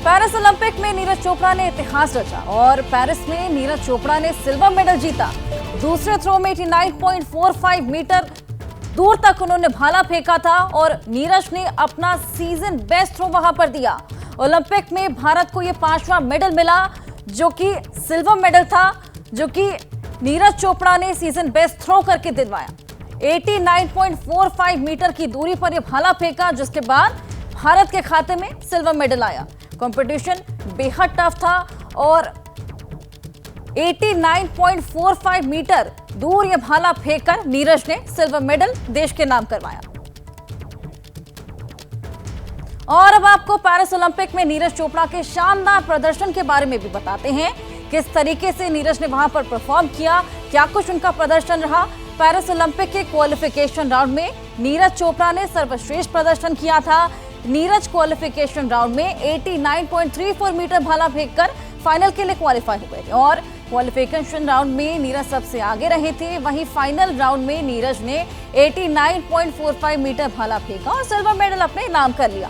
Paris Olympic में नीरज चोपड़ा ने इतिहास रचा और पेरिस में नीरज चोपड़ा ने सिल्वर मेडल जीता। दूसरे थ्रो में 89.45 मीटर दूर तक उन्होंने भाला फेंका था और नीरज ने अपना सीजन बेस्ट थ्रो वहां पर दिया। ओलंपिक में भारत को यह 5वां मेडल मिला जो कि सिल्वर मेडल था, जो कि नीरज चोपड़ा ने सीजन बेस्ट थ्रो करके दिलवाया। 89.45 मीटर की दूरी पर यह भाला फेंका, जिसके बाद भारत के खाते में सिल्वर मेडल आया। कंपटीशन बेहद टफ था और 89.45 मीटर दूर यह भाला फेंककर नीरज ने सिल्वर मेडल देश के नाम करवाया। और अब आपको पेरिस ओलंपिक में नीरज चोपड़ा के शानदार प्रदर्शन के बारे में भी बताते हैं। किस तरीके से नीरज ने वहां पर परफॉर्म किया, क्या कुछ उनका प्रदर्शन रहा। पेरिस ओलंपिक के क्वालिफिकेशन राउंड में नीरज चोपड़ा ने सर्वश्रेष्ठ प्रदर्शन किया था। नीरज क्वालिफिकेशन राउंड में 89.34 मीटर भाला फेंककर फाइनल के लिए क्वालिफाई हुए थे और क्वालिफिकेशन राउंड में नीरज सबसे आगे रहे थे। वहीं फाइनल राउंड में नीरज ने 89.45 मीटर भाला फेंका और सिल्वर मेडल अपने नाम कर लिया।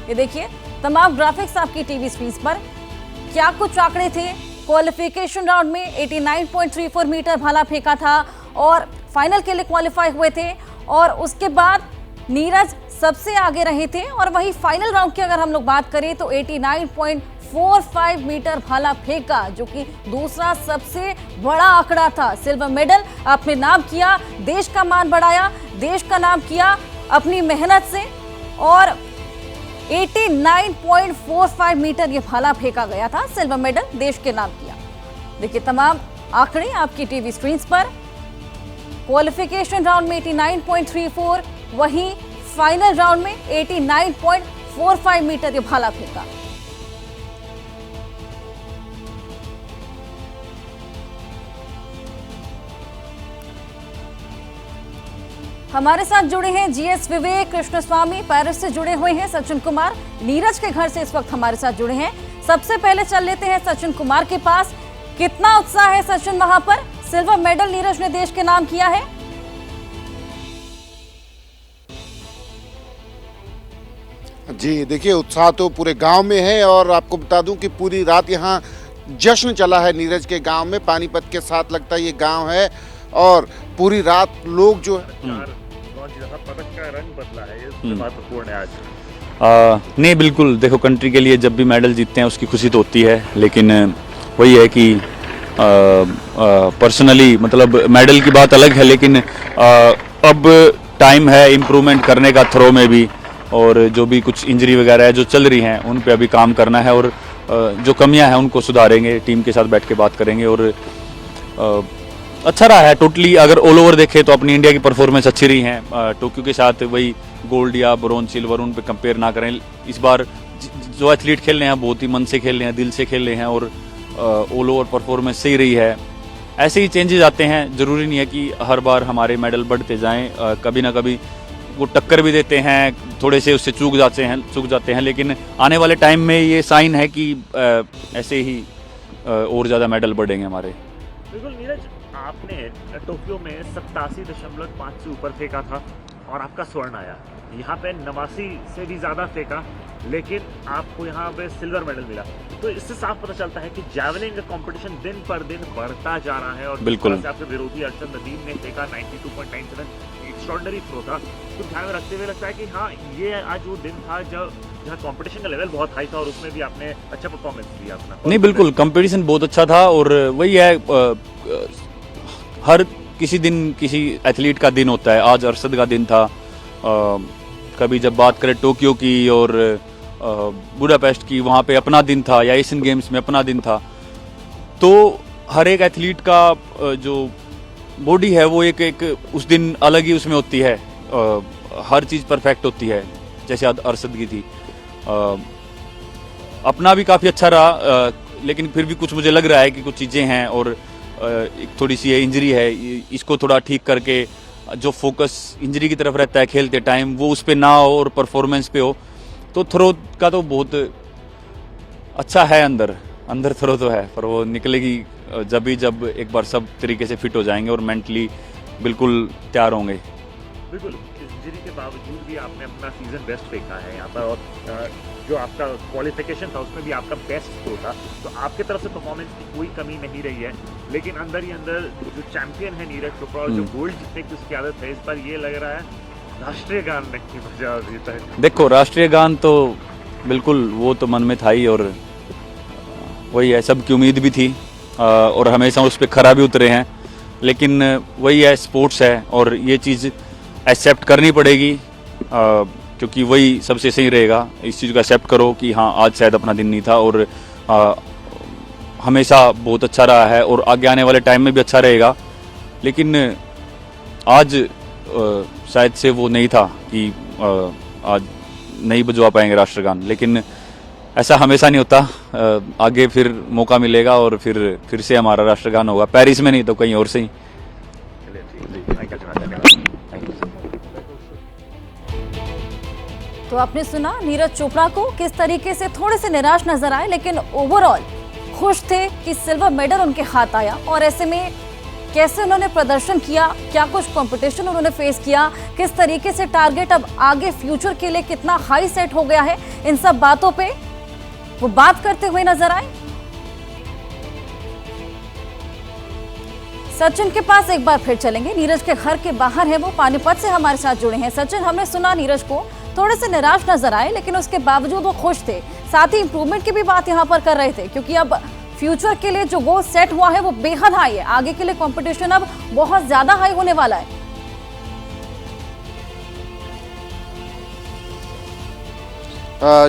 ये देखिए तमाम ग्राफिक्स आपकी टीवी स्क्रीन पर, क्या कुछ आंकड़े थे। क्वालिफिकेशन राउंड में 89.34 मीटर भाला फेंका था और फाइनल के लिए क्वालिफाई हुए थे और उसके बाद नीरज सबसे आगे रहे थे। और वहीं फाइनल राउंड की अगर हम लोग बात करें तो 89.45 मीटर भाला फेंका, जो कि दूसरा सबसे बड़ा आंकड़ा था। सिल्वर मेडल अपने नाम किया, देश का मान बढ़ाया, देश का नाम किया अपनी मेहनत से और 89.45 मीटर ये भाला फेंका गया था। सिल्वर मेडल देश के नाम किया। देखिए तमाम आंकड़े आपकी टीवी स्क्रीन पर। क्वालिफिकेशन राउंड में 89.34, वहीं फाइनल राउंड में 89.45 मीटर ये भाला फेंका। हमारे साथ जुड़े हैं जीएस विवेक कृष्णस्वामी, पेरिस से जुड़े हुए हैं सचिन कुमार, नीरज के घर से इस वक्त हमारे साथ जुड़े हैं। सबसे पहले चल लेते हैं सचिन कुमार के पास। कितना उत्साह है सचिन वहां पर? सिल्वर मेडल नीरज ने देश के नाम किया है। जी देखिए, उत्साह तो पूरे गांव में है और आपको बता दूं कि पूरी रात यहां जश्न चला है नीरज के गांव में। पानीपत के साथ लगता है ये गांव है और पूरी रात लोग जो पदक का रंग बदला है, ये महत्वपूर्ण है आज। नहीं बिल्कुल, देखो कंट्री के लिए जब भी मेडल जीतते हैं उसकी खुशी तो होती है, लेकिन वही है कि पर्सनली मतलब मेडल की बात अलग है, लेकिन अब टाइम है इम्प्रूवमेंट करने का थ्रो में भी, और जो भी कुछ इंजरी वगैरह है जो चल रही हैं उन पे अभी काम करना है और जो कमियां हैं उनको सुधारेंगे, टीम के साथ बैठ के बात करेंगे। और अच्छा रहा है टोटली, अगर ऑल ओवर देखें तो अपनी इंडिया की परफॉर्मेंस अच्छी रही है। टोक्यो के साथ वही गोल्ड या ब्रोंज सिल्वर उन पे कंपेयर ना करें। इस बार जो एथलीट खेल रहे हैं बहुत ही मन से खेल रहे हैं, दिल से खेल रहे हैं और ऑल ओवर परफॉर्मेंस सही रही है। ऐसे ही चेंजेस आते हैं, ज़रूरी नहीं है कि हर बार हमारे मेडल बढ़ते जाएं। कभी ना कभी वो टक्कर भी देते हैं, थोड़े से उससे चूक जाते हैं, लेकिन आने वाले टाइम में ये साइन है कि ऐसे ही और ज़्यादा मेडल बढ़ेंगे हमारे। बिल्कुल नीरज, आपने टोक्यो में 87.5 से ऊपर फेंका था और आपका स्वर्ण आया। यहाँ पे 89 से भी ज़्यादा फेंका, लेकिन आपको यहाँ पे सिल्वर मेडल मिला। तो इससे साफ पता चलता है कि जैवलिन का कंपटीशन दिन पर दिन बढ़ता जा रहा है। और बिल्कुल आपके विरोधी अरशद नदीम ने फेंका 92.97, एक्स्ट्रॉर्डिनरी थ्रो था। तो ध्यान में रखते हुए लगता है कि हाँ, ये आज वो दिन था जहाँ कंपटीशन का लेवल बहुत हाई था और उसमें भी आपने अच्छा परफॉर्मेंस दिया अपना। नहीं बिल्कुल, कंपटीशन बहुत अच्छा था और वही है, हर किसी दिन किसी एथलीट का दिन होता है। आज अरशद का दिन था। कभी जब बात करें टोक्यो की और बुडापेस्ट की, वहाँ पे अपना दिन था, या एशियन गेम्स में अपना दिन था। तो हर एक एथलीट का जो बॉडी है वो एक उस दिन अलग ही उसमें होती है। हर चीज़ परफेक्ट होती है, जैसे अरशद की थी। अपना भी काफ़ी अच्छा रहा, लेकिन फिर भी कुछ मुझे लग रहा है कि कुछ चीज़ें हैं और एक थोड़ी सी इंजरी है, इसको थोड़ा ठीक करके जो फोकस इंजरी की तरफ रहता है खेलते टाइम वो उस पर ना हो और परफॉर्मेंस पे हो। तो थ्रो का तो बहुत अच्छा है, अंदर थ्रो तो है, पर वो निकलेगी जब एक बार सब तरीके से फिट हो जाएंगे और मेंटली बिल्कुल तैयार होंगे। बिल्कुल, इंजरी के बावजूद भी आपने अपना सीजन बेस्ट फेंका है यहाँ पर और जो आपका क्वालिफिकेशन था उसमें भी आपका बेस्ट स्कोर था, तो आपकी तरफ से परफॉर्मेंस की कोई कमी नहीं रही है। लेकिन अंदर ही अंदर जो चैंपियन है नीरज चोपड़ा और जो गोल्ड जीतने की उसकी आदत है, इस बार ये लग रहा है राष्ट्रीय गान नहीं बजा अभी तक। देखो, राष्ट्रीय गान तो बिल्कुल वो तो मन में था ही, और वही है, सबकी उम्मीद भी थी और हमेशा उस पर खरा भी उतरे हैं। लेकिन वही है, स्पोर्ट्स है और ये चीज़ एक्सेप्ट करनी पड़ेगी, क्योंकि वही सबसे सही रहेगा। इस चीज़ को एक्सेप्ट करो कि हाँ, आज शायद अपना दिन नहीं था और हमेशा बहुत अच्छा रहा है और आगे आने वाले टाइम में भी अच्छा रहेगा। लेकिन आज शायद से वो नहीं था कि आज नहीं बजवा पाएंगे राष्ट्रगान, लेकिन ऐसा हमेशा नहीं होता। आगे फिर मौका मिलेगा और फिर से हमारा राष्ट्रगान होगा, पेरिस में नहीं तो कहीं और से ही। तो आपने सुना नीरज चोपड़ा को किस तरीके से थोड़े से निराश नजर आए, लेकिन ओवरऑल खुश थे कि सिल्वर मेडल उनके हाथ आया। और ऐसे में कैसे उन्होंने प्रदर्शन किया, क्या कुछ कंपटीशन उन्होंने फेस किया, किस तरीके से टारगेट अब आगे फ्यूचर के लिए कितना हाई सेट हो गया है, इन सब बातों पे वो बात करते हुए नजर आए। सचिन के पास एक बार फिर चलेंगे। नीरज के घर के बाहर है वो, पानीपत से हमारे साथ जुड़े हैं। सचिन, हमने सुना नीरज को थोड़े से निराश नजर आए, लेकिन उसके बावजूद वो खुश थे, साथ ही इंप्रूवमेंट की भी बात यहाँ पर कर रहे थे, क्योंकि अब फ्यूचर के लिए जो गोल सेट हुआ है वो बेहद हाई है। आगे के लिए कंपटीशन अब बहुत ज्यादा हाई होने वाला है।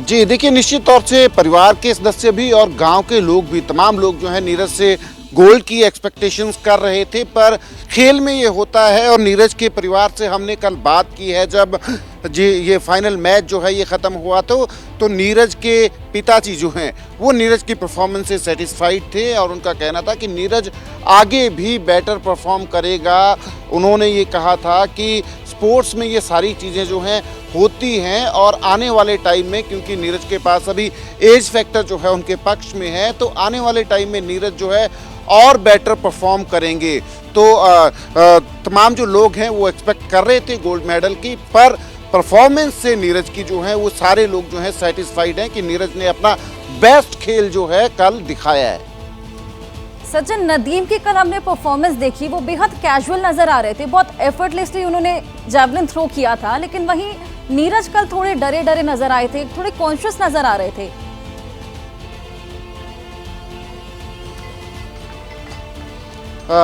जी देखिए, निश्चित तौर से परिवार के सदस्य भी और गांव के लोग भी, तमाम लोग जो है नीरज से गोल्ड की एक्सपेक्टेशंस कर रहे थे, पर खेल में ये होता है। और नीरज के परिवार से हमने कल बात की है, जब जी ये फाइनल मैच जो है ये ख़त्म हुआ तो नीरज के पिताजी जो हैं वो नीरज की परफॉर्मेंस से सेटिस्फाइड थे और उनका कहना था कि नीरज आगे भी बेटर परफॉर्म करेगा। उन्होंने ये कहा था कि स्पोर्ट्स में ये सारी चीज़ें जो हैं होती हैं और आने वाले टाइम में, क्योंकि नीरज के पास अभी एज फैक्टर जो है उनके पक्ष में है, तो आने वाले टाइम में नीरज जो है और बेटर परफॉर्म करेंगे। तो तमाम जो लोग हैं वो एक्सपेक्ट कर रहे थे गोल्ड मेडल की, पर परफॉर्मेंस से नीरज की जो है वो सारे लोग जो हैं सेटिस्फाइड हैं कि नीरज ने अपना बेस्ट खेल जो है कल दिखाया है। सचिन, नदीम की कल हमने परफॉर्मेंस देखी, वो बेहद कैजुअल नजर आ रहे थे, बहुत एफर्टलेसली उन्होंने जैवलिन थ्रो किया था। लेकिन वहीं नीरज कल थोड़े डरे डरे नजर आए थे, थोड़े कॉन्शियस नजर आ रहे थे।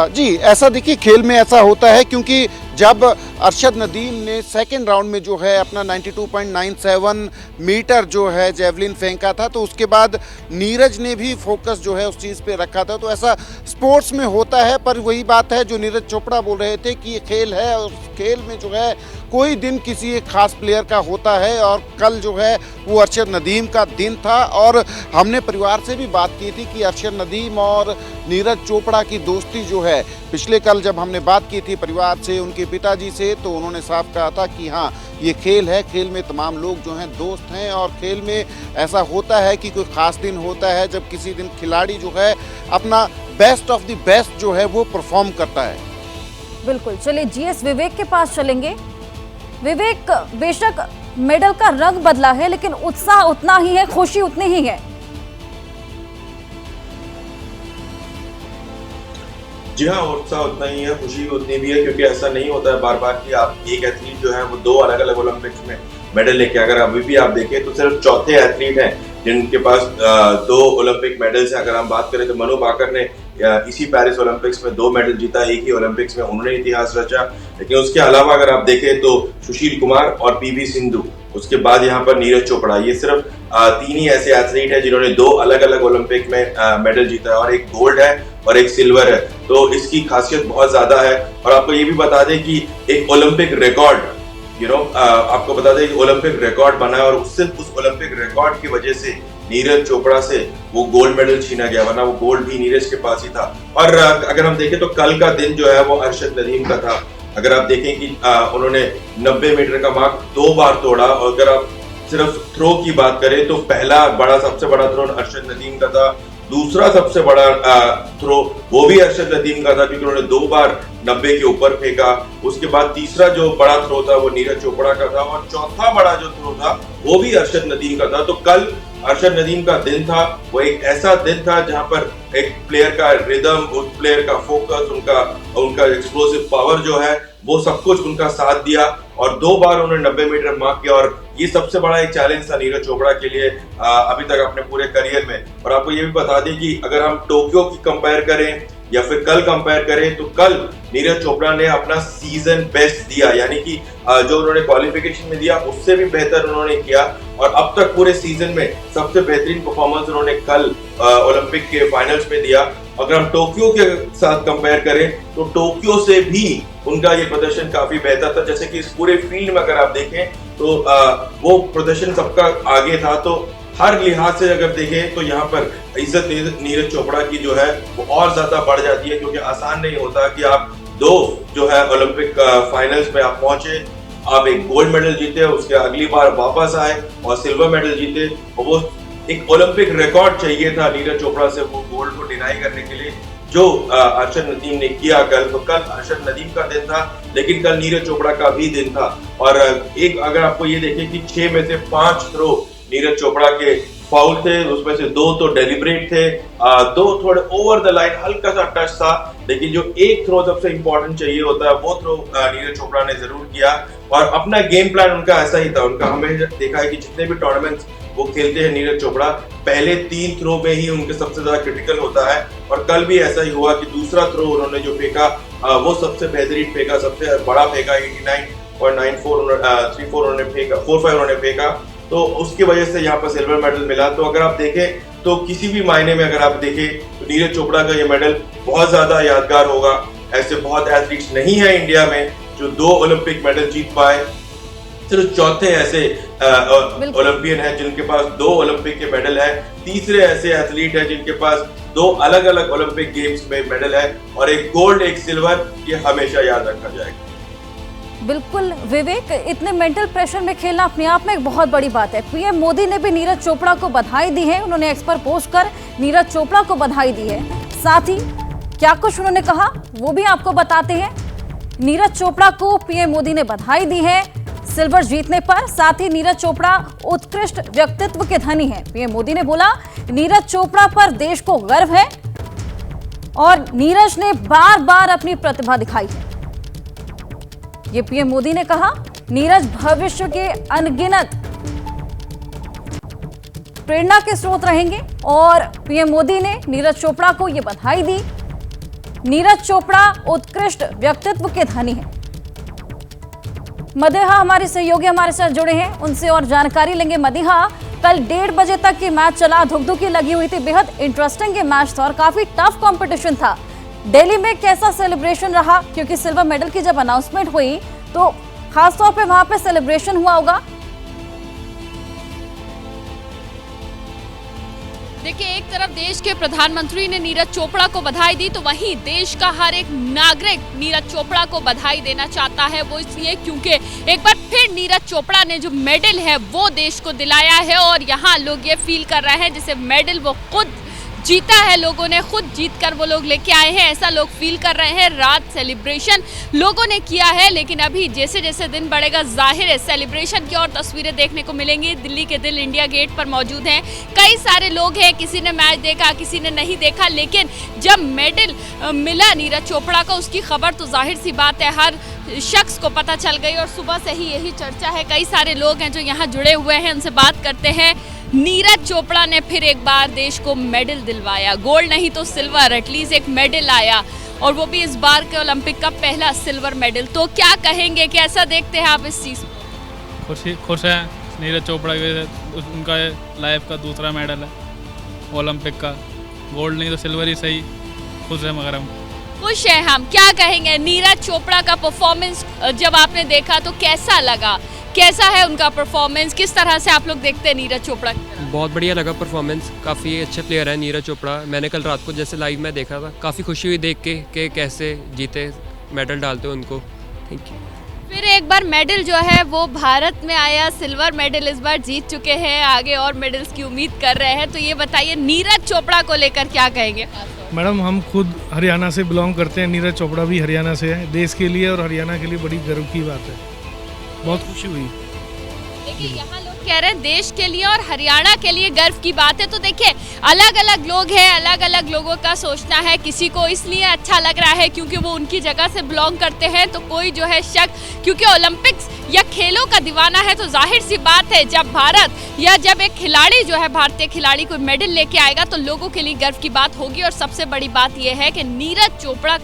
जी ऐसा देखिए, खेल में ऐसा होता है, क्योंकि जब अरशद नदीम ने सेकेंड राउंड में जो है अपना 92.97 मीटर जो है जेवलिन फेंका था, तो उसके बाद नीरज ने भी फोकस जो है उस चीज़ पे रखा था। तो ऐसा स्पोर्ट्स में होता है, पर वही बात है जो नीरज चोपड़ा बोल रहे थे कि ये खेल है और खेल में जो है कोई दिन किसी एक खास प्लेयर का होता है, और कल जो है वो अरशद नदीम का दिन था। और हमने परिवार से भी बात की थी कि अरशद नदीम और नीरज चोपड़ा की दोस्ती जो है, पिछले कल जब हमने बात की थी परिवार से, उनके पिताजी से, तो उन्होंने साफ कहा था कि हाँ ये खेल है, खेल में तमाम लोग जो हैं दोस्त हैं, और खेल में ऐसा होता है कि कोई ख़ास दिन होता है जब किसी दिन खिलाड़ी जो है अपना बेस्ट ऑफ द बेस्ट जो है वो परफॉर्म करता है। बिल्कुल, चलिए जीएस विवेक के पास चलेंगे। विवेक, बेशक मेडल का रंग बदला है, लेकिन उत्साह उतना ही है, खुशी उतनी ही है। जी हाँ, उत्साह उतना ही है, खुशी उतनी भी है, क्योंकि ऐसा नहीं होता है बार बार कि आप एक एथलीट जो है वो 2 अलग अलग ओलंपिक्स में मेडल लेके, अगर अभी भी आप देखें तो सिर्फ चौथे एथलीट हैं जिनके पास 2 ओलंपिक मेडल्स हैं। अगर हम बात करें तो मनु भाकर ने इसी पेरिस ओलंपिक्स में 2 मेडल जीता, एक ही ओलंपिक्स में उन्होंने इतिहास रचा। लेकिन उसके अलावा अगर आप देखें तो सुशील कुमार और पीवी सिंधु, उसके बाद यहाँ पर नीरज चोपड़ा, ये सिर्फ 3 ही ऐसे एथलीट हैं जिन्होंने 2 अलग अलग ओलंपिक में मेडल जीता है, और एक गोल्ड है और एक सिल्वर है। तो इसकी खासियत बहुत ज्यादा है। और आपको ये भी बता दें कि एक ओलंपिक रिकॉर्ड आपको बता दें ओलंपिक रिकॉर्ड बना है, और उससे उस ओलंपिक रिकॉर्ड की वजह से नीरज चोपड़ा से वो गोल्ड मेडल छीना गया, वरना वो गोल्ड भी नीरज के पास ही था। और अगर हम देखें तो कल का दिन जो है वो अरशद नदीम का था। अगर आप देखें कि उन्होंने 90 मीटर का मार्क 2 बार तोड़ा, और अगर आप सिर्फ थ्रो की बात करें तो पहला सबसे बड़ा थ्रो अरशद नदीम का था, दूसरा सबसे बड़ा थ्रो वो भी अरशद नदीम का था, क्योंकि उन्होंने 2 बार 90 के ऊपर फेंका। उसके बाद तीसरा जो बड़ा थ्रो था वो नीरज चोपड़ा का था, और चौथा बड़ा जो थ्रो था वो भी अरशद नदीम का था। तो कल अरशद नदीम का दिन था, वो एक ऐसा दिन था जहां पर एक प्लेयर का रिदम, उस प्लेयर का फोकस, उनका एक्सप्लोसिव पावर जो है वो सब कुछ उनका साथ दिया, और 2 बार उन्होंने 90 मीटर मार्क किया। और ये सबसे बड़ा एक चैलेंज था नीरज चोपड़ा के लिए अभी तक अपने पूरे करियर में। और आपको ये भी बता दें कि अगर हम टोक्यो की कंपेयर करें या फिर कल कंपेयर करें, तो कल नीरज चोपड़ा ने अपना सीजन बेस्ट दिया, यानी कि जो उन्होंने क्वालिफिकेशन में दिया उससे भी बेहतर उन्होंने किया, और अब तक पूरे सीजन में सबसे बेहतरीन परफॉर्मेंस उन्होंने कल ओलंपिक के फाइनल्स में दिया। अगर हम टोक्यो के साथ कंपेयर करें तो टोक्यो से भी उनका ये प्रदर्शन काफी बेहतर था। जैसे कि इस पूरे फील्ड में अगर आप देखें तो वो प्रदर्शन सबका आगे था। तो हर लिहाज से अगर देखें तो यहाँ पर इज्जत नीरज चोपड़ा की जो है वो और ज्यादा बढ़ जाती है, क्योंकि आसान नहीं होता कि आप 2 जो है ओलंपिक फाइनल्स में आप पहुंचे, आप एक गोल्ड मेडल जीते, उसके अगली बार वापस आए और सिल्वर मेडल जीते। और वो एक ओलंपिक रिकॉर्ड चाहिए था नीरज चोपड़ा से वो गोल्ड को डिनाई करने के लिए, जो अरशद नदीम ने किया कल। तो कल अरशद नदीम का दिन था, लेकिन कल नीरज चोपड़ा का भी दिन था। और एक अगर आपको ये देखें कि 6 में से 5 थ्रो नीरज चोपड़ा के फाउल थे, उसमें से 2 तो डेलिब्रेट थे, 2 थोड़े ओवर द लाइन, हल्का सा टच था, लेकिन जो एक थ्रो सबसे इंपॉर्टेंट चाहिए होता है वो थ्रो नीरज चोपड़ा ने जरूर किया। और अपना गेम प्लान उनका ऐसा ही था। उनका हमें देखा है कि जितने भी टूर्नामेंट्स वो खेलते हैं नीरज चोपड़ा, पहले 3 थ्रो में ही उनके सबसे ज्यादा क्रिटिकल होता है, और कल भी ऐसा ही हुआ कि दूसरा थ्रो उन्होंने जो फेंका वो सबसे बेहतरीन फेंका, सबसे बड़ा फेंका, 89.34 उन्होंने फेंका, 45 उन्होंने फेंका। तो उसकी वजह से यहाँ पर सिल्वर मेडल मिला। तो अगर आप देखें तो किसी भी मायने में अगर आप देखें तो नीरज चोपड़ा का ये मेडल बहुत ज्यादा यादगार होगा। ऐसे बहुत एथलीट्स नहीं है इंडिया में जो 2 ओलंपिक मेडल जीत पाए, सिर्फ चौथे ऐसे ओलंपियन हैं जिनके पास 2 ओलंपिक के मेडल है, तीसरे ऐसे एथलीट हैं जिनके पास 2 अलग अलग ओलंपिक गेम्स में मेडल है, और एक गोल्ड एक सिल्वर, ये हमेशा याद रखा जाएगा। बिल्कुल विवेक, इतने मेंटल प्रेशर में खेलना अपने आप में एक बहुत बड़ी बात है। पीएम मोदी ने भी नीरज चोपड़ा को बधाई दी है, उन्होंने एक्स पर पोस्ट कर नीरज चोपड़ा को बधाई दी है। साथ ही क्या कुछ उन्होंने कहा वो भी आपको बताते हैं। नीरज चोपड़ा को पीएम मोदी ने बधाई दी है सिल्वर जीतने पर। साथ ही नीरज चोपड़ा उत्कृष्ट व्यक्तित्व के धनी हैं। पीएम मोदी ने बोला नीरज चोपड़ा पर देश को गर्व है, और नीरज ने बार बार अपनी प्रतिभा दिखाई है, ये पीएम मोदी ने कहा। नीरज भविष्य के अनगिनत प्रेरणा के स्रोत रहेंगे, और पीएम मोदी ने नीरज चोपड़ा को यह बधाई दी। नीरज चोपड़ा उत्कृष्ट व्यक्तित्व के धनी हैं। मदिहा हमारे सहयोगी हमारे साथ जुड़े हैं, उनसे और जानकारी लेंगे। मदिहा, कल 1:30 बजे तक ये मैच चला, धुकधुकी लगी हुई थी, बेहद इंटरेस्टिंग ये मैच था और काफी टफ कंपटीशन था। दिल्ली में कैसा सेलिब्रेशन रहा, क्योंकि सिल्वर मेडल की जब अनाउंसमेंट हुई तो खासतौर पे वहां पे सेलिब्रेशन हुआ होगा? देखिए, एक तरफ देश के प्रधानमंत्री ने नीरज चोपड़ा को बधाई दी, तो वहीं देश का हर एक नागरिक नीरज चोपड़ा को बधाई देना चाहता है। वो इसलिए क्योंकि एक बार फिर नीरज चोपड़ा ने जो मेडल है वो देश को दिलाया है, और यहाँ लोग ये फील कर रहे हैं जैसे मेडल वो खुद जीता है, लोगों ने खुद जीत कर वो लोग लेके आए हैं, ऐसा लोग फील कर रहे हैं। रात सेलिब्रेशन लोगों ने किया है, लेकिन अभी जैसे जैसे दिन बढ़ेगा जाहिर है सेलिब्रेशन की और तस्वीरें देखने को मिलेंगी। दिल्ली के दिल इंडिया गेट पर मौजूद हैं कई सारे लोग हैं, किसी ने मैच देखा किसी ने नहीं देखा, लेकिन जब मेडल मिला नीरज चोपड़ा को उसकी खबर तो जाहिर सी बात है हर शख्स को पता चल गई, और सुबह से ही यही चर्चा है। कई सारे लोग हैं जो यहाँ जुड़े हुए हैं, उनसे बात करते हैं। नीरज चोपड़ा ने फिर एक बार देश को मेडल दिलवाया, गोल्ड नहीं तो सिल्वर, एटलीस्ट एक मेडल आया, और वो भी इस बार के ओलंपिक का पहला सिल्वर मेडल। तो क्या कहेंगे, कैसा देखते हैं आप इस चीज़ को? खुश है नीरज चोपड़ा के, उनका लाइफ का दूसरा मेडल है ओलंपिक का, गोल्ड नहीं तो सिल्वर ही सही, खुश है मगर हम खुश हैं हम। क्या कहेंगे नीरज चोपड़ा का परफॉर्मेंस जब आपने देखा तो कैसा लगा, कैसा है उनका परफॉर्मेंस, किस तरह से आप लोग देखते हैं नीरज चोपड़ा? बहुत बढ़िया लगा परफॉर्मेंस, काफ़ी अच्छे प्लेयर है नीरज चोपड़ा। मैंने कल रात को जैसे लाइव में देखा था, काफ़ी खुशी हुई देख के कि कैसे जीते, मेडल डालते हो उनको। Thank you. फिर एक बार मेडल जो है वो भारत में आया, सिल्वर मेडल इस बार जीत चुके हैं, आगे और मेडल्स की उम्मीद कर रहे हैं। तो ये बताइए नीरज चोपड़ा को लेकर क्या कहेंगे? मैडम हम खुद हरियाणा से बिलोंग करते हैं, नीरज चोपड़ा भी हरियाणा से है। देश के लिए और हरियाणा के लिए बड़ी गर्व की बात है, बहुत खुशी हुई। देखिए यहाँ लोग कह रहे हैं देश के लिए और हरियाणा के लिए गर्व की बात है। तो देखिए अलग अलग लोग हैं, अलग अलग लोगों का सोचना है। किसी को इसलिए अच्छा लग रहा है क्योंकि वो उनकी जगह से बिलोंग करते हैं, तो कोई जो है शक क्योंकि ओलंपिक्स या खेलों का दीवाना है। तो जाहिर सी बात है जब भारत या जब एक खिलाड़ी जो है भारतीय खिलाड़ी कोई मेडल लेके आएगा तो लोगों के लिए गर्व की बात होगी। और सबसे बड़ी बात यह है कि नीरज चोपड़ा,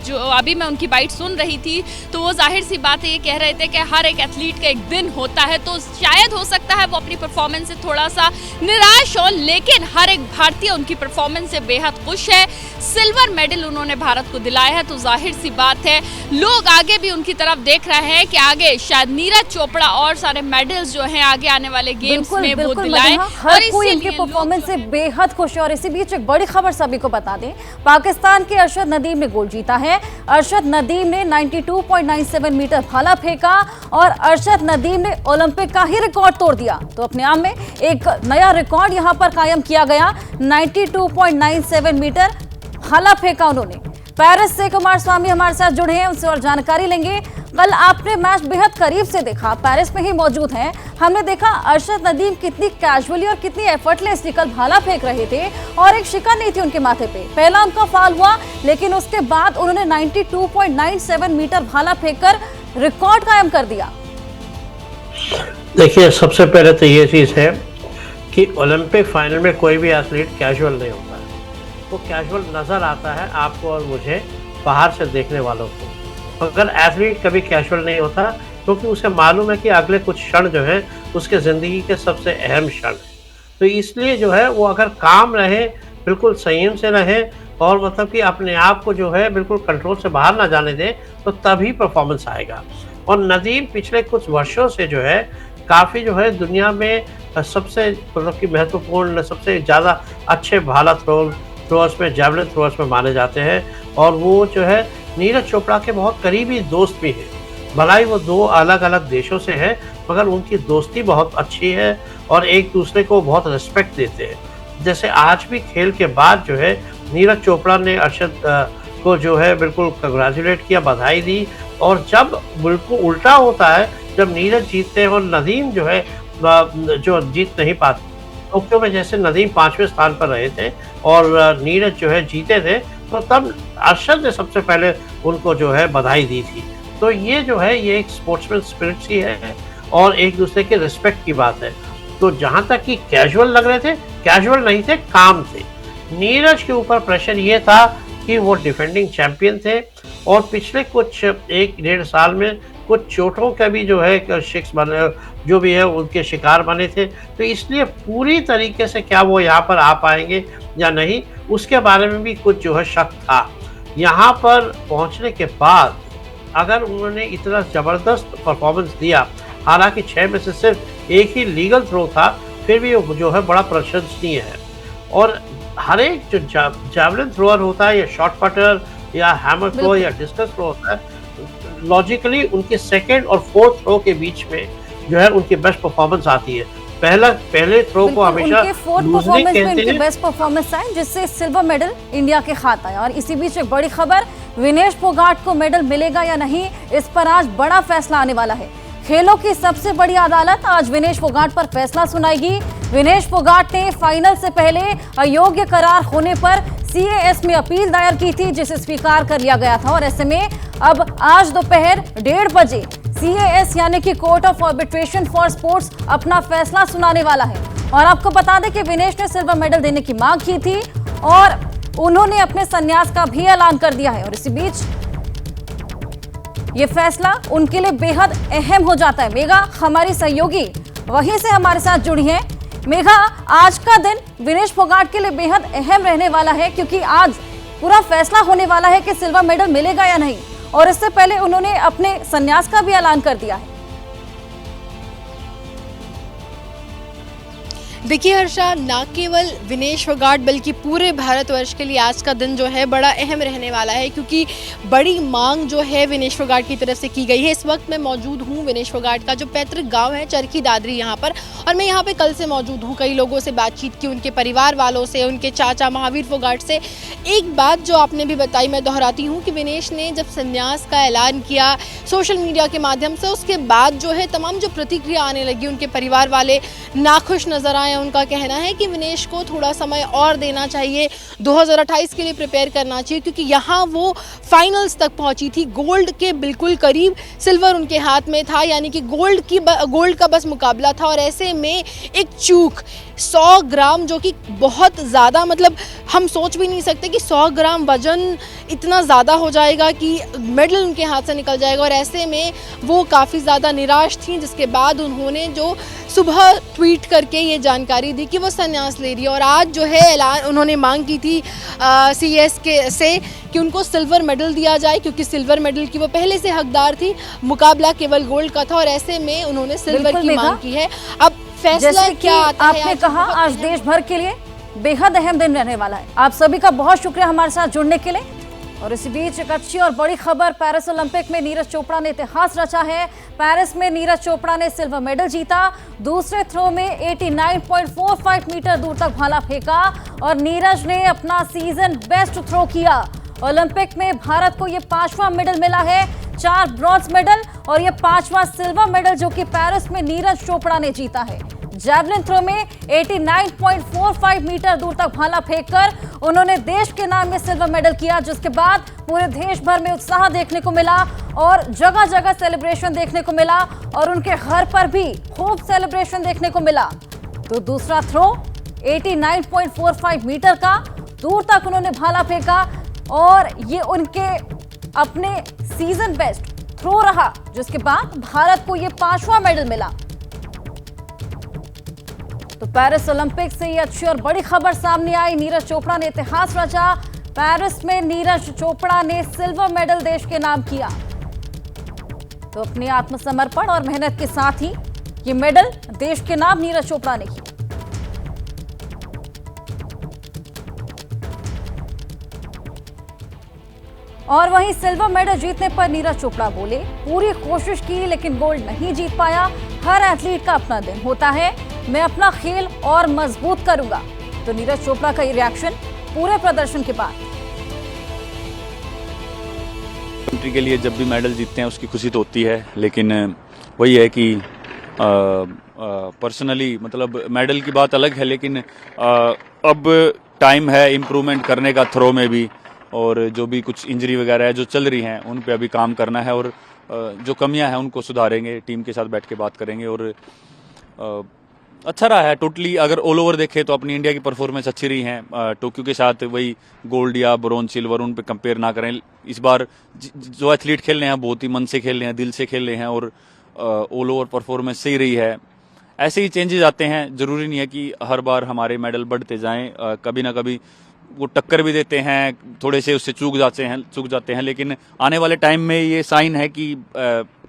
जो अभी मैं उनकी बाइट सुन रही थी, तो वो जाहिर सी बात है ये कह रहे थे कि हर एक एथलीट का एक दिन होता है, तो शायद हो सकता है वो अपनी परफॉर्मेंस से थोड़ा सा निराश हो, लेकिन हर एक भारतीय उनकी परफॉर्मेंस से बेहद खुश है। सिल्वर मेडल उन्होंने भारत को दिलाया है, तो जाहिर सी बात है लोग आगे भी उनकी तरफ देख रहे हैं कि आगे शायद नीरज चोपड़ा और सारे मेडल्स जो हैं आगे आने वाले गेम्स में वो दिलाएं। हर कोई इनके परफॉर्मेंस से बेहद खुश है। और इसी बीच एक बड़ी खबर सभी को बता दें, पाकिस्तान के अरशद नदीम ने गोल्ड जीता है। अरशद नदीम ने 92.97 मीटर भाला फेंका और अरशद नदीम ने ओलंपिक का ही रिकॉर्ड तोड़ दिया। तो अपने आप में एक नया रिकॉर्ड यहां पर कायम किया गया। 92.97 मीटर भाला फेंका उन्होंने। पेरिस से कुमार स्वामी हमारे साथ जुड़े हैं, उनसे और जानकारी लेंगे। कल आपने मैच बेहद करीब से देखा, पेरिस में ही मौजूद हैं। हमने देखा अरशद नदीम कितनी कैजुअली और कितनी एफर्टलेसली कल भाला फेंक रहे थे और एक शिकन नहीं थी उनके माथे पे। पहला उनका फाउल हुआ, लेकिन उसके बाद उन्होंने 92.97 मीटर भाला फेंककर रिकॉर्ड कायम कर दिया। देखिए सबसे पहले तो ये चीज़ है कि ओलंपिक फाइनल में कोई भी एथलीट कैजुअल नहीं होता है। वो कैजुअल नज़र आता है आपको और मुझे, बाहर से देखने वालों को। अगर एथलीट कभी कैजुअल नहीं होता क्योंकि उसे मालूम है कि अगले कुछ क्षण जो है उसके ज़िंदगी के सबसे अहम क्षण है। तो इसलिए जो है वो अगर काम रहे, बिल्कुल संयम से रहे और मतलब कि अपने आप को जो है बिल्कुल कंट्रोल से बाहर ना जाने दे, तो तभी परफॉर्मेंस आएगा। और नदीम पिछले कुछ वर्षों से जो है काफ़ी जो है दुनिया में सबसे मतलब कि महत्वपूर्ण, सबसे ज़्यादा अच्छे भाला थ्रोअर्स में, जैवलिन थ्रोअर्स में माने जाते हैं। और वो जो है नीरज चोपड़ा के बहुत करीबी दोस्त भी हैं। भला ही वो दो अलग अलग देशों से हैं, मगर उनकी दोस्ती बहुत अच्छी है और एक दूसरे को बहुत रिस्पेक्ट देते हैं। जैसे आज भी खेल के बाद जो है नीरज चोपड़ा ने अरशद को जो है बिल्कुल कंग्रेचुलेट किया, बधाई दी। और जब बिल्कुल उल्टा होता है, जब नीरज जीतते हैं और नदीम जो है जो जीत नहीं पाते, टोक्यो में जैसे नदीम 5वें स्थान पर रहे थे और नीरज जो है जीते थे, तो तब अरशद ने सबसे पहले उनको जो है बधाई दी थी। तो ये जो है ये एक स्पोर्ट्समैन स्पिरिट सी है और एक दूसरे के रिस्पेक्ट की बात है। तो जहाँ तक कि कैजुअल लग रहे थे, कैजुअल नहीं थे, काम थे। नीरज के ऊपर प्रेशर ये था कि वो डिफेंडिंग चैंपियन थे और पिछले कुछ 1-1.5 साल में कुछ चोटों का भी जो है शिक्स बने, जो भी है उनके शिकार बने थे। तो इसलिए पूरी तरीके से क्या वो यहाँ पर आ पाएंगे या नहीं, उसके बारे में भी कुछ जो है शक था। यहाँ पर पहुँचने के बाद अगर उन्होंने इतना ज़बरदस्त परफॉर्मेंस दिया, हालांकि 6 में से सिर्फ एक ही लीगल थ्रो था, फिर भी जो है बड़ा प्रशंसनीय है। और हर एक जो जैवलिन थ्रोअर होता है या शॉट पटर या हैमर थ्रो या डिस्कस थ्रो होता है, लॉजिकली उनके सेकंड और फोर्थ थ्रो के बीच में जो है उनकी बेस्ट परफॉर्मेंस आती है। पहले थ्रो को हमेशा लूजनिंग कहते हैं। बेस्ट परफॉर्मेंस है जिससे सिल्वर मेडल इंडिया के हाथ आया। और इसी बीच एक बड़ी खबर, विनेश फोगाट को मेडल मिलेगा या नहीं, इस पर आज बड़ा फैसला आने वाला है। खेलों की सबसे बड़ी अदालत आज विनेश फोगाट पर फैसला सुनाएगी। विनेश फोगाट ने फाइनल से पहले अयोग्य करार होने पर CAS में अपील दायर की थी, जिसे स्वीकार कर लिया गया था। और ऐसे में अब आज दोपहर 1:30 बजे CAS यानी कि court of arbitration for sports अपना फैसला सुनाने वाला है। और आपको बता दें कि विनेश ने सिल्वर मेडल देने की मांग की थी और उन्होंने अपने संन्यास का भी ऐलान कर दिया है। और इसी बीच ये फैसला उनके लिए बेहद अहम हो जाता है। मेघा हमारी सहयोगी वहीं से हमारे साथ जुड़ी हैं। मेघा, आज का दिन विनेश फोगाट के लिए बेहद अहम रहने वाला है क्योंकि आज पूरा फैसला होने वाला है कि सिल्वर मेडल मिलेगा या नहीं, और इससे पहले उन्होंने अपने संन्यास का भी ऐलान कर दिया है। देखिए हर्षा, ना केवल विनेश फोगाट बल्कि पूरे भारतवर्ष के लिए आज का दिन जो है बड़ा अहम रहने वाला है, क्योंकि बड़ी मांग जो है विनेश फोगाट की तरफ से की गई है। इस वक्त मैं मौजूद हूँ विनेश फोगाट का जो पैतृक गांव है चरखी दादरी यहाँ पर, और मैं यहाँ पे कल से मौजूद हूँ। कई लोगों से बातचीत की, उनके परिवार वालों से, उनके चाचा महावीर फोगाट से। एक बात जो आपने भी बताई मैं दोहराती हूँ कि विनेश ने जब संन्यास का ऐलान किया सोशल मीडिया के माध्यम से, उसके बाद जो है तमाम जो प्रतिक्रिया आने लगी, उनके परिवार वाले नाखुश नजर आए। उनका कहना है कि विनेश को थोड़ा समय और देना चाहिए, 2028 के लिए प्रिपेयर करना चाहिए, क्योंकि यहाँ वो फाइनल्स तक पहुंची थी, गोल्ड के बिल्कुल करीब, सिल्वर उनके हाथ में था, यानी कि गोल्ड का बस मुकाबला था। और ऐसे में एक चूक 100 ग्राम, जो कि बहुत ज़्यादा, मतलब हम सोच भी नहीं सकते कि 100 ग्राम वजन इतना ज़्यादा हो जाएगा कि मेडल उनके हाथ से निकल जाएगा। और ऐसे में वो काफ़ी ज़्यादा निराश थी, जिसके बाद उन्होंने जो सुबह ट्वीट करके ये जानकारी दी कि वो संन्यास ले रही है। और आज जो है ऐलान उन्होंने मांग की थी CSK से कि उनको सिल्वर मेडल दिया जाए, क्योंकि सिल्वर मेडल की वो पहले से हकदार थी, मुकाबला केवल गोल्ड का था। और ऐसे में उन्होंने सिल्वर की मांग की है। अब फैसला क्या आता है? आपने कहा आज देश भर के लिए बेहद अहम दिन रहने वाला है। आप सभी का बहुत शुक्रिया हमारे साथ जुड़ने के लिए। और इसी बीच एक अच्छी और बड़ी खबर, पेरिस ओलंपिक में नीरज चोपड़ा ने इतिहास रचा है। पेरिस में नीरज चोपड़ा ने सिल्वर मेडल जीता। दूसरे थ्रो में 89.45 मीटर दूर तक भाला फेंका और नीरज ने अपना सीजन बेस्ट थ्रो किया। ओलंपिक में भारत को यह 5वां मेडल मिला है, 4 ब्रॉन्ज मेडल और यह 5वां सिल्वर मेडल जो कि पेरिस में नीरज चोपड़ा ने जीता है। जैवलिन थ्रो में 89.45 मीटर दूर तक भाला फेंककर उन्होंने देश के नाम में सिल्वर मेडल किया, जिसके बाद पूरे देश भर में उत्साह देखने को मिला और जगह जगह सेलिब्रेशन देखने को मिला और उनके घर पर भी खूब सेलिब्रेशन देखने को मिला। तो दूसरा थ्रो 89.45 मीटर का दूर तक उन्होंने भाला फेंका और ये उनके अपने सीजन बेस्ट थ्रो रहा, जिसके बाद भारत को ये 5वां मेडल मिला। तो पेरिस ओलंपिक से ये अच्छी और बड़ी खबर सामने आई। नीरज चोपड़ा ने इतिहास रचा। पेरिस में नीरज चोपड़ा ने सिल्वर मेडल देश के नाम किया। तो अपने आत्मसमर्पण और मेहनत के साथ ही ये मेडल देश के नाम नीरज चोपड़ा ने किया। और वहीं सिल्वर मेडल जीतने पर नीरज चोपड़ा बोले, पूरी कोशिश की लेकिन गोल्ड नहीं जीत पाया। हर एथलीट का अपना दिन होता है, मैं अपना खेल और मजबूत करूंगा। तो नीरज चोपड़ा का ये रिएक्शन पूरे प्रदर्शन के बाद। कंट्री के लिए जब भी मेडल जीतते हैं उसकी खुशी तो होती है, लेकिन वही है कि पर्सनली मतलब मेडल की बात अलग है, लेकिन अब टाइम है इम्प्रूवमेंट करने का थ्रो में भी, और जो भी कुछ इंजरी वगैरह है जो चल रही हैं उन पे अभी काम करना है और जो कमियां हैं उनको सुधारेंगे, टीम के साथ बैठ के बात करेंगे। और अच्छा रहा है टोटली, अगर ऑल ओवर देखें तो अपनी इंडिया की परफॉर्मेंस अच्छी रही है। टोक्यो के साथ वही गोल्ड या ब्रोंज सिल्वर उन पे कंपेयर ना करें। इस बार जो एथलीट खेल रहे हैं बहुत ही मन से खेल रहे हैं, दिल से खेल रहे हैं और ऑल ओवर परफॉर्मेंस सही रही है। ऐसे ही चेंजेस आते हैं, जरूरी नहीं है कि हर बार हमारे मेडल बढ़ते जाएं, कभी ना कभी वो टक्कर भी देते हैं, थोड़े से उससे चूक जाते हैं, लेकिन आने वाले टाइम में ये साइन है कि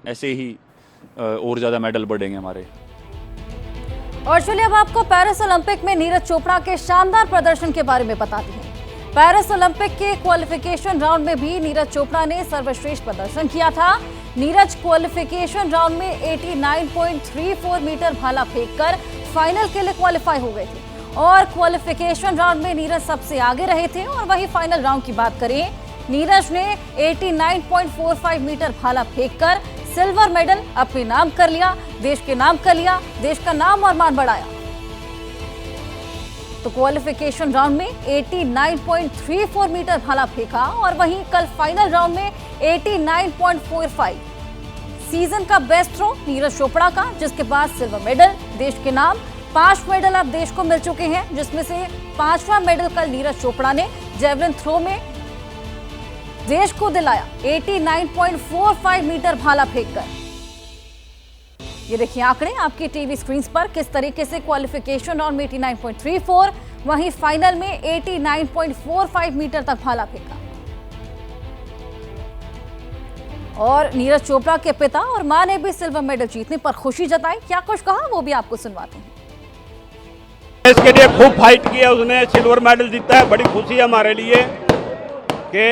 ऐसे ही और ज़्यादा मेडल बढ़ेंगे हमारे। और चलिए अब आपको पेरिस ओलंपिक में नीरज चोपड़ा के शानदार प्रदर्शन के बारे में बताते हैं। पेरिस ओलंपिक के क्वालिफिकेशन राउंड में भी नीरज चोपड़ा ने सर्वश्रेष्ठ प्रदर्शन किया था। नीरज क्वालिफिकेशन राउंड में 89.34 मीटर भाला फेंककर फाइनल के लिए क्वालिफाई हो गए थे और क्वालिफिकेशन राउंड में नीरज सबसे आगे रहे थे। और वहीं फाइनल राउंड की बात करें, नीरज ने 89.45 मीटर भाला फेंककर सिल्वर मेडल अपने नाम कर लिया, देश के नाम कर लिया, देश का नाम और मान बढ़ाया। तो क्वालिफिकेशन राउंड में 89.34 मीटर भाला फेंका और वहीं कल फाइनल राउंड में 89.45 सीजन का बेस्ट थ्रो नीरज चोपड़ा का, जिसके बाद सिल्वर मेडल देश के नाम। 5 मेडल अब देश को मिल चुके हैं, जिसमें से 5वां मेडल कल नीरज चोपड़ा ने जेवलिन थ्रो में देश को दिलाया 89.45 मीटर भाला फेंककर। ये देखिए आंकड़े आपकी टीवी स्क्रीन पर किस तरीके से क्वालिफिकेशन राउंड में 89.34, वहीं फाइनल में 89.45 मीटर तक भाला फेंका। और नीरज चोपड़ा के पिता और मां ने भी सिल्वर मेडल जीतने पर खुशी जताई। क्या कुछ कहा वो भी आपको सुनवाते हैं। देश के लिए खूब फाइट किया, उसने सिल्वर मेडल जीता है। बड़ी खुशी है हमारे लिए कि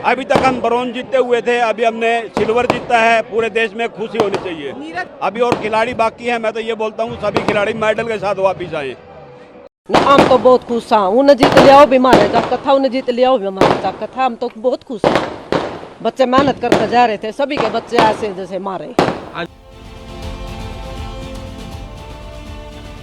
अभी तक हम ब्रॉन्ज जीते हुए थे, अभी हमने सिल्वर जीता है। पूरे देश में खुशी होनी चाहिए। अभी और खिलाड़ी बाकी हैं, मैं तो ये बोलता हूँ सभी खिलाड़ी मेडल के साथ वापिस आए। हम तो बहुत खुश हैं। उन्हें जीत लिया भी हमारे ताकत था, उन्हें जीत लिया भी हमारी ताकत था। हम तो बहुत खुश हैं। बच्चे मेहनत करके जा रहे थे, सभी के बच्चे ऐसे जैसे मारे।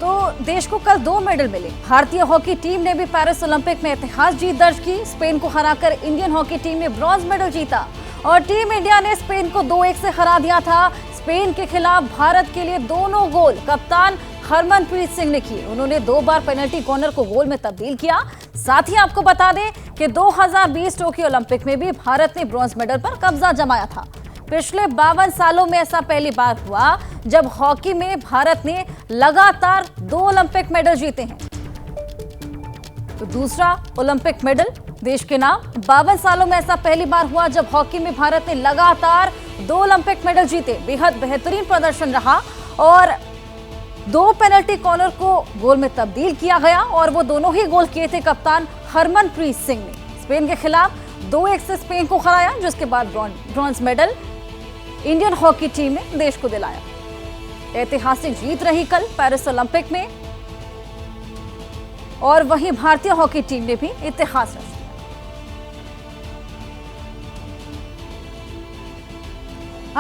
तो देश को कल 2 मेडल मिले। भारतीय हॉकी टीम ने भी पेरिस ओलंपिक में ऐतिहासिक जीत दर्ज की। स्पेन को हराकर इंडियन हॉकी टीम ने ब्रॉन्ज मेडल जीता और टीम इंडिया ने स्पेन को 2-1 से हरा दिया था। स्पेन के खिलाफ भारत के लिए दोनों गोल कप्तान हरमनप्रीत सिंह ने किए। उन्होंने 2 बार पेनल्टी कॉर्नर को गोल में तब्दील किया। साथ ही आपको बता दें कि 2020 टोक्यो ओलंपिक में भी भारत ने ब्रॉन्ज मेडल पर कब्जा जमाया था। पिछले 52 सालों में ऐसा पहली बार हुआ जब हॉकी में भारत ने लगातार 2 ओलंपिक मेडल जीते हैं। तो दूसरा ओलंपिक मेडल देश के नाम। 52 सालों में ऐसा पहली बार हुआ जब हॉकी में भारत ने लगातार 2 ओलंपिक मेडल जीते। बेहद बेहतरीन प्रदर्शन रहा और 2 पेनल्टी कॉर्नर को गोल में तब्दील किया गया और वो दोनों ही गोल किए थे कप्तान हरमनप्रीत सिंह ने। स्पेन के खिलाफ 2-1 से स्पेन को हराया, जिसके बाद bronze medal Indian hockey team ने देश को दिलाया। ऐतिहासिक जीत रही कल पेरिस ओलंपिक में और वहीं भारतीय हॉकी टीम ने भी इतिहास रच दिया।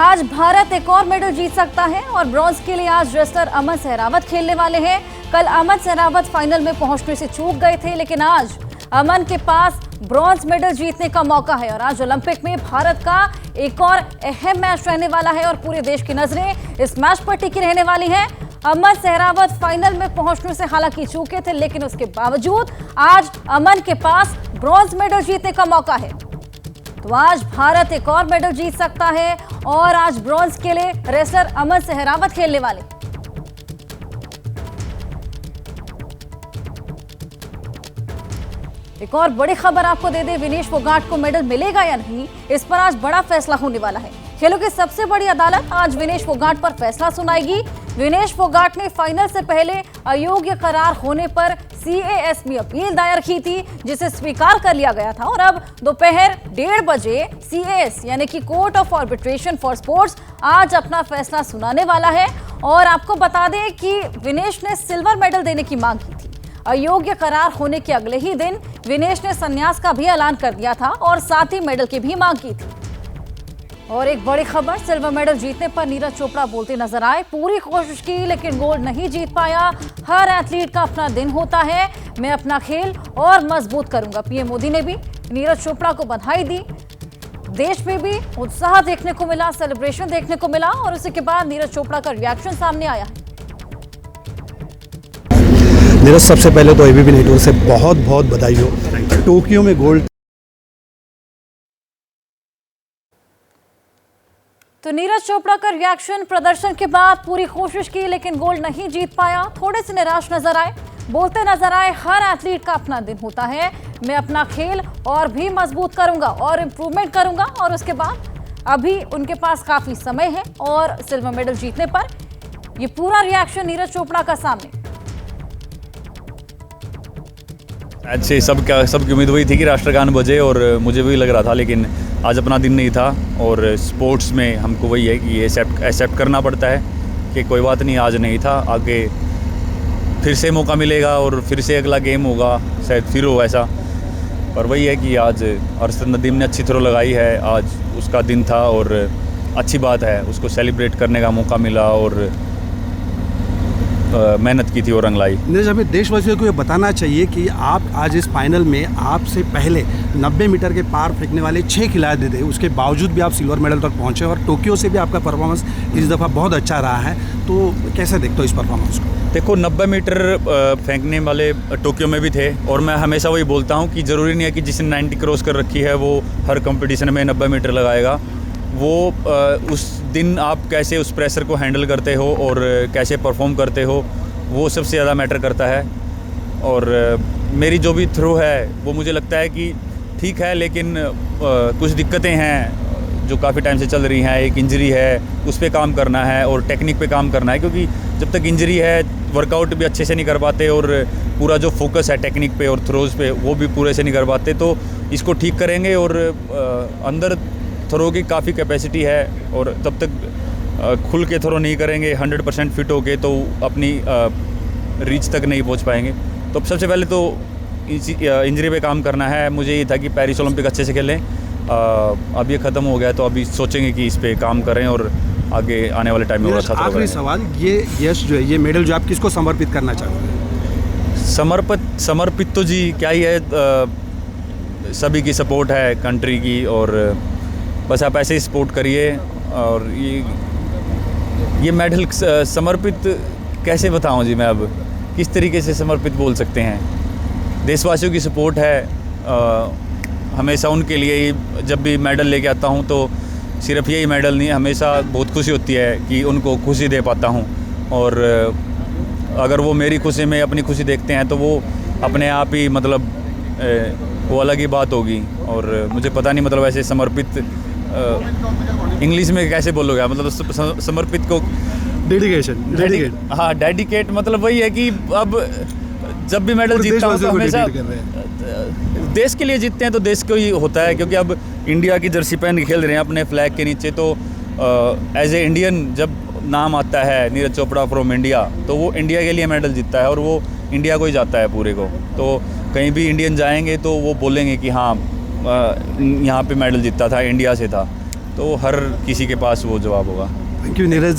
आज भारत एक और मेडल जीत सकता है और ब्रॉन्ज के लिए आज रेसलर अमन सहरावत खेलने वाले हैं। कल अमन सहरावत फाइनल में पहुंचने से चूक गए थे, लेकिन आज अमन के पास ब्रॉन्ज मेडल जीतने का मौका है और आज ओलंपिक में भारत का एक और अहम मैच रहने वाला है और पूरे देश की नजरें इस मैच पर टिकी रहने वाली हैं। अमन सहरावत फाइनल में पहुंचने से हालांकि चूके थे, लेकिन उसके बावजूद आज अमन के पास ब्रॉन्ज मेडल जीतने का मौका है। तो आज भारत एक और मेडल जीत सकता है और आज ब्रॉन्ज के लिए रेसलर अमन सहरावत खेलने वाले। एक और बड़ी खबर आपको दे दे, विनेश फोगाट को मेडल मिलेगा या नहीं, इस पर आज बड़ा फैसला होने वाला है। खेलों की सबसे बड़ी अदालत आज विनेश फोगाट पर फैसला सुनाएगी। विनेश फोगाट ने फाइनल से पहले अयोग्य करार होने पर CAS में अपील दायर की थी, जिसे स्वीकार कर लिया गया था और अब दोपहर 1:30 बजे CAS यानी कि court of arbitration for sports आज अपना फैसला सुनाने वाला है। और आपको बता दें कि विनेश ने सिल्वर मेडल देने की मांग की थी। अयोग्य करार होने के अगले ही दिन विनेश ने संन्यास का भी ऐलान कर दिया था और साथ ही मेडल की भी मांग की थी। और एक बड़ी खबर, सिल्वर मेडल जीतने पर नीरज चोपड़ा बोलते नजर आए। पूरी कोशिश की लेकिन गोल्ड नहीं जीत पाया। हर एथलीट का अपना दिन होता है, मैं अपना खेल और मजबूत करूंगा। पीएम मोदी ने भी नीरज चोपड़ा को बधाई दी। देश में भी उत्साह देखने को मिला, सेलिब्रेशन देखने को मिला और उसके बाद नीरज चोपड़ा का रिएक्शन सामने आया है। नीरज, सबसे पहले तो ABP नेटवर्क से बहुत बहुत बधाई हो, टोक्यो में गोल्ड। तो नीरज चोपड़ा का रिएक्शन, प्रदर्शन के बाद पूरी कोशिश की लेकिन गोल्ड नहीं जीत पाया, थोड़े से निराश नजर आए, बोलते नजर आए हर एथलीट का अपना दिन होता है, मैं अपना खेल और भी मजबूत करूंगा और इम्प्रूवमेंट करूंगा। और उसके बाद अभी उनके पास काफी समय है और सिल्वर मेडल जीतने पर ये पूरा रिएक्शन नीरज चोपड़ा का सामने। आज से सबकी उम्मीद वही थी कि राष्ट्रगान बजे और मुझे भी लग रहा था, लेकिन आज अपना दिन नहीं था। और स्पोर्ट्स में हमको वही है कि ये एक्सेप्ट करना पड़ता है कि कोई बात नहीं, आज नहीं था, आगे फिर से मौका मिलेगा और फिर से अगला गेम होगा, शायद फिर हो ऐसा। पर वही है कि आज अरशद नदीम ने अच्छी थ्रो लगाई है, आज उसका दिन था और अच्छी बात है, उसको सेलिब्रेट करने का मौका मिला और मेहनत की थी और रंग लाई। नीरज, हमें देशवासियों को ये बताना चाहिए कि आप आज इस फाइनल में आपसे पहले 90 मीटर के पार फेंकने वाले 6 खिलाड़ी थे, उसके बावजूद भी आप सिल्वर मेडल तक पहुंचे और टोक्यो से भी आपका परफॉर्मेंस इस दफ़ा बहुत अच्छा रहा है, तो कैसे देखते हो इस परफॉर्मेंस को? देखो, 90 मीटर फेंकने वाले टोक्यो में भी थे और मैं हमेशा वही बोलता हूँ कि ज़रूरी नहीं है कि जिसने 90 क्रॉस कर रखी है वो हर कंपटीशन में 90 मीटर लगाएगा। वो उस दिन आप कैसे उस प्रेशर को हैंडल करते हो और कैसे परफॉर्म करते हो, वो सबसे ज़्यादा मैटर करता है। और मेरी जो भी थ्रो है वो मुझे लगता है कि ठीक है, लेकिन कुछ दिक्कतें हैं जो काफ़ी टाइम से चल रही हैं। एक इंजरी है, उस पर काम करना है और टेक्निक पे काम करना है, क्योंकि जब तक इंजरी है वर्कआउट भी अच्छे से नहीं कर पाते और पूरा जो फोकस है टेक्निक पे और थ्रोज पे वो भी पूरे से नहीं कर पाते। तो इसको ठीक करेंगे और अंदर थ्रो की काफ़ी कैपेसिटी है और तब तक खुल के थ्रो नहीं करेंगे 100% फिट होके तो अपनी रीच तक नहीं पहुंच पाएंगे। तो सबसे पहले तो इंजरी पे काम करना है। मुझे ये था कि पेरिस ओलंपिक अच्छे से खेलें, अब ये ख़त्म हो गया तो अभी सोचेंगे कि इस पे काम करें और आगे आने वाले टाइम में और अच्छा आखिरी सवाल, ये यश जो है, ये मेडल जो आप किसको समर्पित करना चाहोगे? समर्पित तो जी क्या ही है, सभी की सपोर्ट है कंट्री की और बस आप ऐसे ही सपोर्ट करिए। और ये मेडल समर्पित कैसे बताऊं जी मैं, अब किस तरीके से समर्पित बोल सकते हैं। देशवासियों की सपोर्ट है हमेशा उनके लिए ही। जब भी मेडल लेके आता हूं तो सिर्फ यही मेडल नहीं, हमेशा बहुत खुशी होती है कि उनको खुशी दे पाता हूं। और अगर वो मेरी खुशी में अपनी खुशी देखते हैं तो वो अपने आप ही मतलब वो अलग ही बात होगी। और मुझे पता नहीं मतलब ऐसे समर्पित इंग्लिश में कैसे बोलोगे, मतलब समर्पित को डेडिकेट। हाँ, डेडिकेट मतलब वही है कि अब जब भी मेडल जीतता हूँ तो हमेशा देश के लिए जीतते हैं तो देश को ही होता है, क्योंकि अब इंडिया की जर्सी पहन के खेल रहे हैं अपने फ्लैग के नीचे। तो एज ए इंडियन जब नाम आता है नीरज चोपड़ा फ्रॉम इंडिया तो वो इंडिया के लिए मेडल जीतता है और वो इंडिया को ही जाता है पूरे को। तो कहीं भी इंडियन जाएंगे तो वो बोलेंगे कि हाँ यहाँ पे मेडल जीता था, इंडिया से था। तो हर किसी के पास वो जवाब होगा। Thank you Neeraj.